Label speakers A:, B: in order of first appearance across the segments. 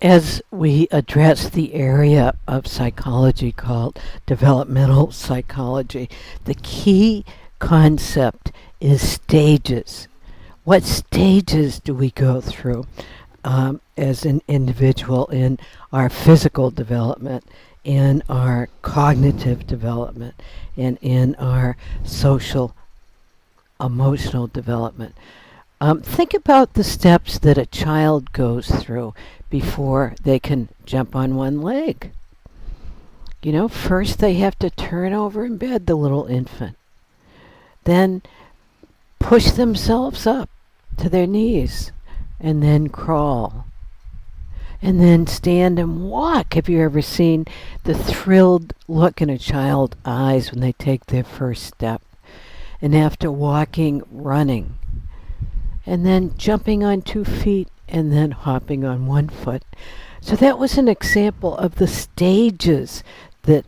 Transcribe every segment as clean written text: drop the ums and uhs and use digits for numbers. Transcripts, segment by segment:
A: As we address the area of psychology called developmental psychology, the key concept is stages. What stages do we go through as an individual in our physical development, in our cognitive development, and in our social emotional development? Think about the steps that a child goes through before they can jump on one leg. First they have to turn over in bed, the little infant. Then push themselves up to their knees and then crawl. And then stand and walk. Have you ever seen the thrilled look in a child's eyes when they take their first step? And after walking, running. And then jumping on 2 feet and then hopping on 1 foot. So that was an example of the stages that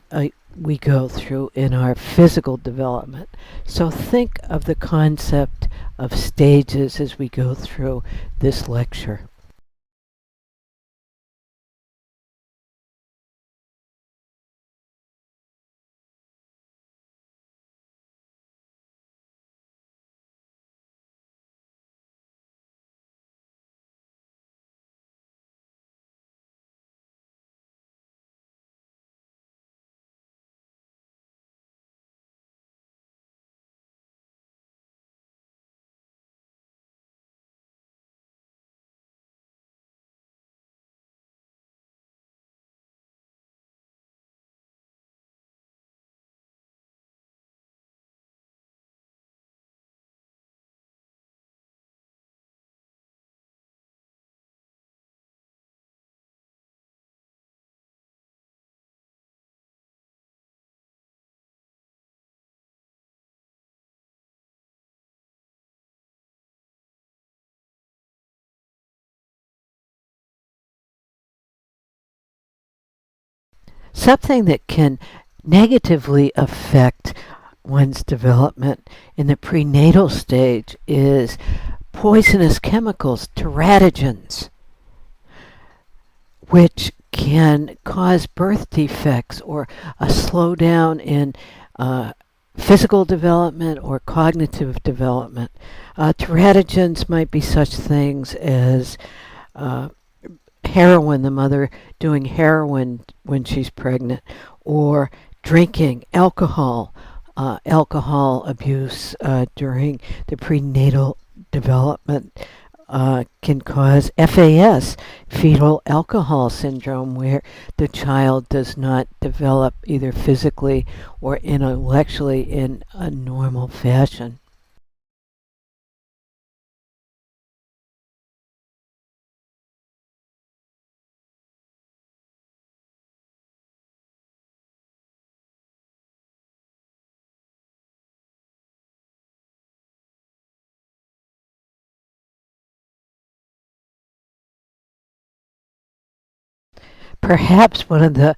A: we go through in our physical development. So think of the concept of stages as we go through this lecture. Something that can negatively affect one's development in the prenatal stage is poisonous chemicals, teratogens, which can cause birth defects or a slowdown in physical development or cognitive development. Teratogens might be such things as uh, heroin, the mother doing heroin when she's pregnant, or drinking alcohol, alcohol abuse during the prenatal development can cause FAS, fetal alcohol syndrome, where the child does not develop either physically or intellectually in a normal fashion. Perhaps one of the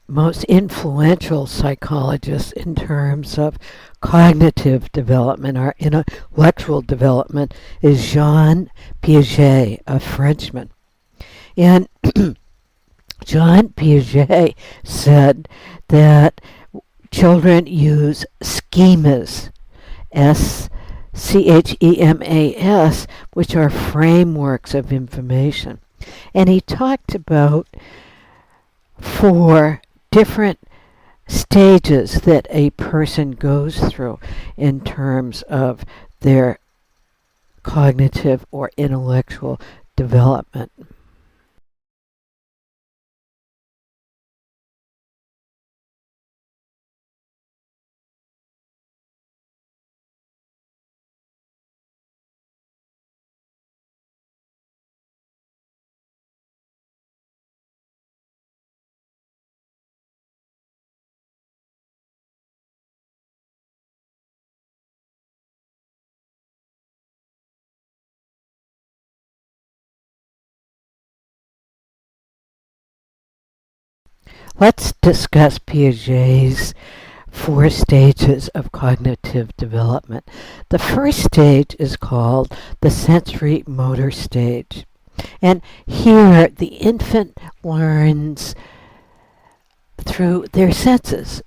A: most influential psychologists in terms of cognitive development or intellectual development is Jean Piaget, a Frenchman. And Jean Piaget said that children use schemas, schemas, which are frameworks of information. And he talked about 4 different stages that a person goes through in terms of their cognitive or intellectual development. Let's discuss Piaget's 4 stages of cognitive development. The first stage is called the sensory motor stage. And here the infant learns through their senses,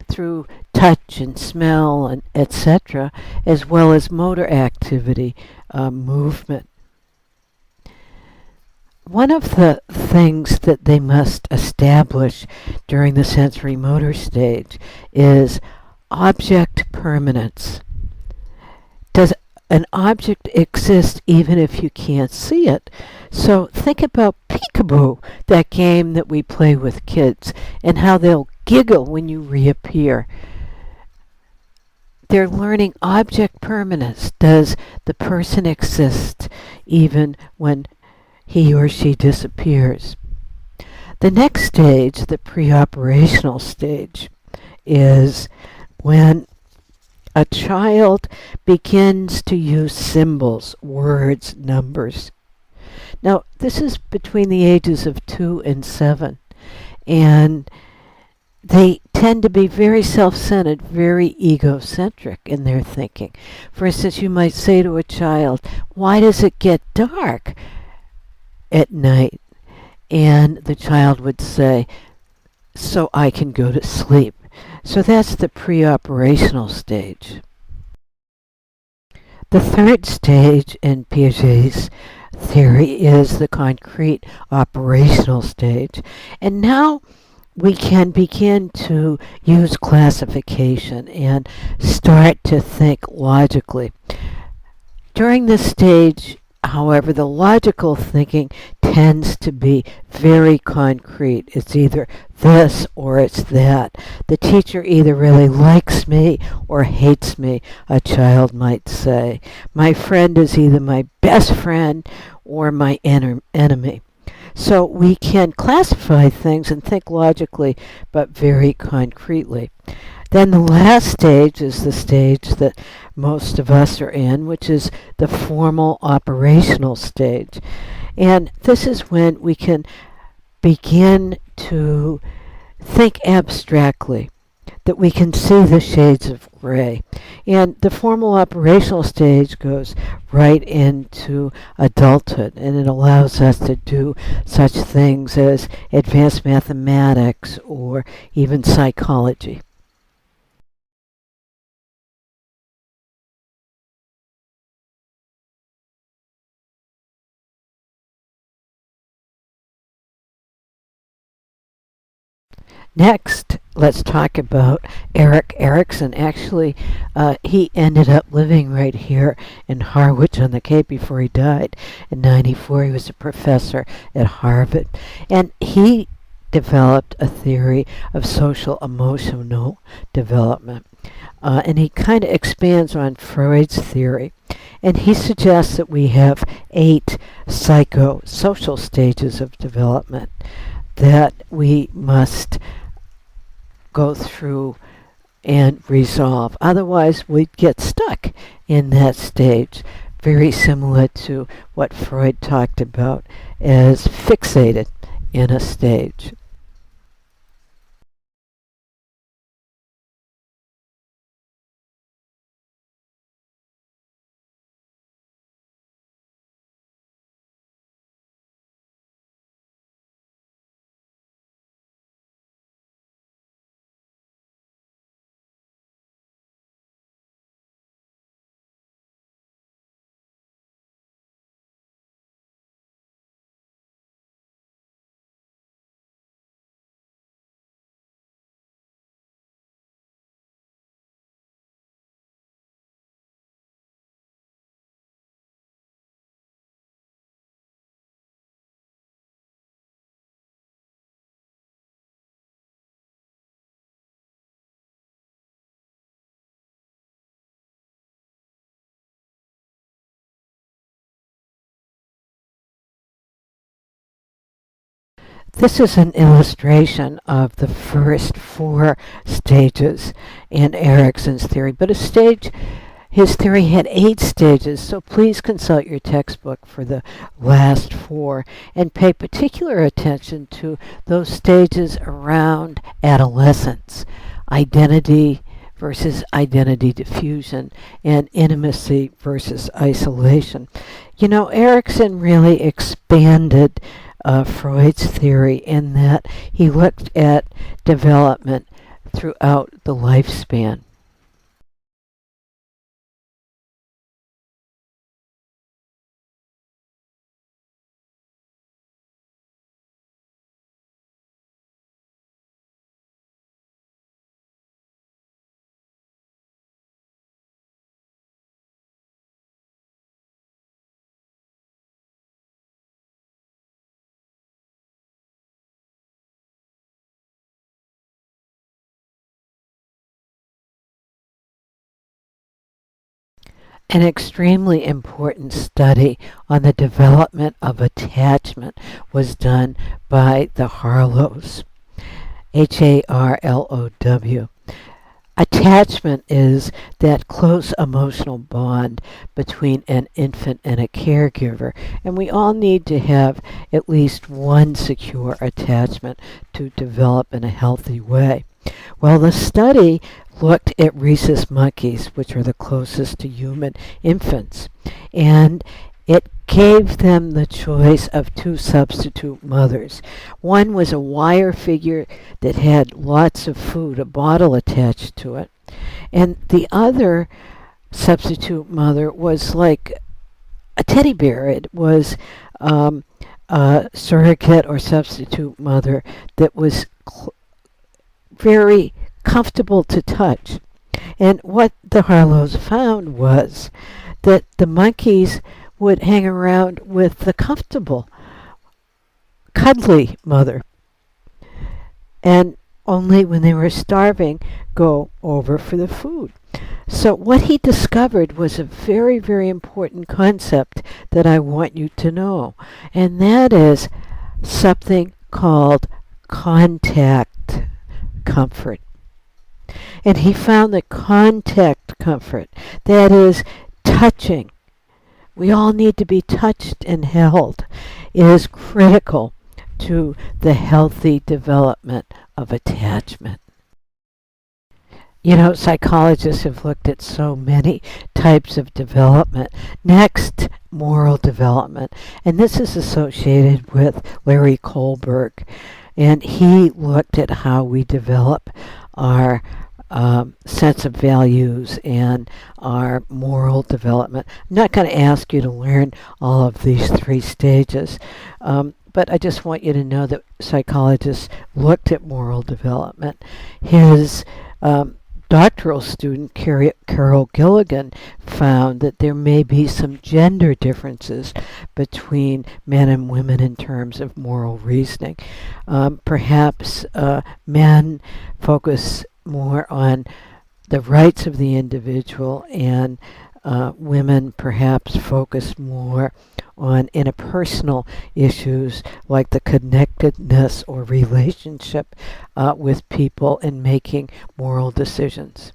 A: through touch and smell and etc., as well as motor activity, movement. One of the things that they must establish during the sensory motor stage is object permanence. Does an object exist even if you can't see it? So think about peekaboo, that game that we play with kids, and how they'll giggle when you reappear. They're learning object permanence. Does the person exist even when he or she disappears? The next stage, the preoperational stage, is when a child begins to use symbols, words, numbers. Now, this is between the ages of 2 and 7, and they tend to be very self-centered, very egocentric in their thinking. For instance, you might say to a child, "Why does it get dark at night?" And the child would say, "So I can go to sleep." So that's the preoperational stage. The third stage in Piaget's theory is the concrete operational stage. And now we can begin to use classification and start to think logically. During this stage, however, the logical thinking tends to be very concrete. It's either this or it's that. The teacher either really likes me or hates me, a child might say. My friend is either my best friend or my enemy. So we can classify things and think logically, but very concretely. Then the last stage is the stage that most of us are in, which is the formal operational stage. And this is when we can begin to think abstractly, that we can see the shades of gray. And the formal operational stage goes right into adulthood, and it allows us to do such things as advanced mathematics or even psychology. Next, let's talk about Erik Erikson. Actually, he ended up living right here in Harwich on the Cape before he died. In '94, he was a professor at Harvard, and he developed a theory of social emotional development. And he kind of expands on Freud's theory. And he suggests that we have 8 psychosocial stages of development that we must go through and resolve. Otherwise, we'd get stuck in that stage, very similar to what Freud talked about as fixated in a stage. This is an illustration of the first 4 stages in Erikson's theory, but his theory had 8 stages, so please consult your textbook for the last 4 and pay particular attention to those stages around adolescence, identity, versus identity diffusion, and intimacy versus isolation. You know, Erickson really expanded Freud's theory in that he looked at development throughout the lifespan. An extremely important study on the development of attachment was done by the Harlows, Harlow. Attachment is that close emotional bond between an infant and a caregiver, and we all need to have at least one secure attachment to develop in a healthy way. Well, the study looked at rhesus monkeys, which are the closest to human infants, and it gave them the choice of two substitute mothers. One was a wire figure that had lots of food, a bottle attached to it, and the other substitute mother was like a teddy bear. It was a surrogate or substitute mother that was very comfortable to touch. And what the Harlows found was that the monkeys would hang around with the comfortable, cuddly mother, and only when they were starving go over for the food. So, what he discovered was a very, very important concept that I want you to know, and that is something called contact comfort. And he found that contact comfort, that is, touching, we all need to be touched and held, is critical to the healthy development of attachment. You know, psychologists have looked at so many types of development. Next, moral development. And this is associated with Larry Kohlberg. And he looked at how we develop our sense of values and our moral development. I'm not going to ask you to learn all of these three stages, but I just want you to know that psychologists looked at moral development. His doctoral student, Carol Gilligan, found that there may be some gender differences between men and women in terms of moral reasoning. Perhaps men focus more on the rights of the individual, and women perhaps focus more on interpersonal issues like the connectedness or relationship with people in making moral decisions.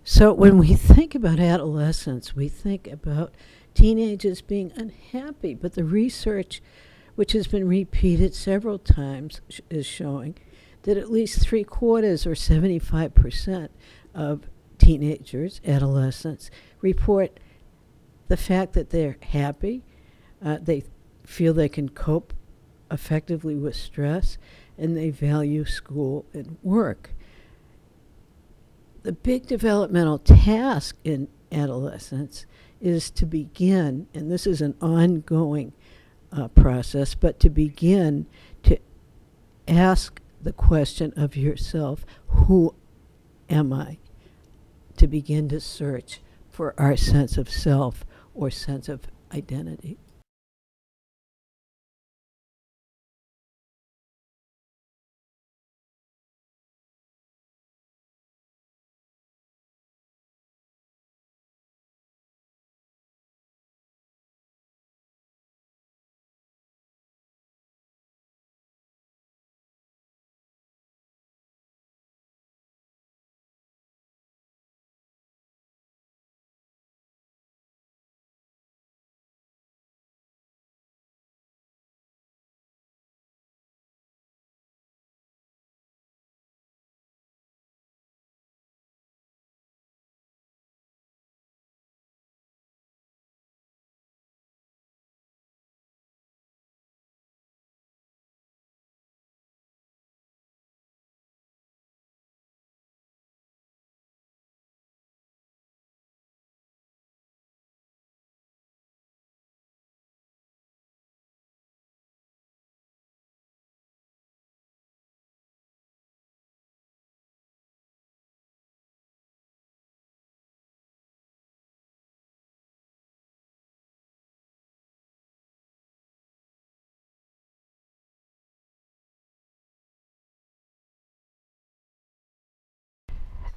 A: So when we think about adolescence, we think about teenagers being unhappy, but the research, which has been repeated several times, is showing that at least three quarters or 75% of teenagers, adolescents, report the fact that they're happy, they feel they can cope effectively with stress, and they value school and work. The big developmental task in adolescence is to begin, and this is an ongoing process, but to begin to ask the question of yourself, who am I? To begin to search for our sense of self or sense of identity.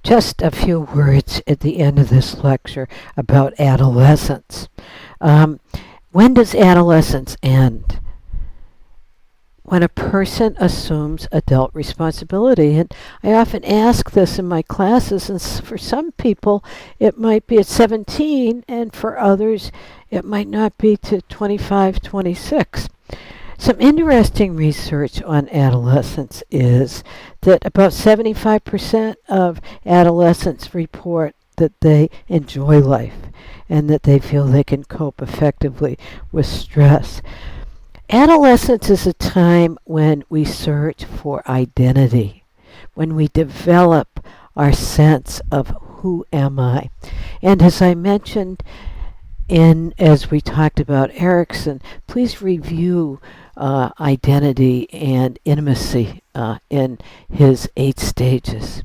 A: Just a few words at the end of this lecture about adolescence. Um, when does adolescence end? When a person assumes adult responsibility. And I often ask this in my classes, and for some people it might be at 17, and for others it might not be to 25, 26. Some interesting research on adolescence is that about 75% of adolescents report that they enjoy life and that they feel they can cope effectively with stress. Adolescence is a time when we search for identity, when we develop our sense of who am I. And as I mentioned as we talked about Erickson, please review identity and intimacy in his 8 stages.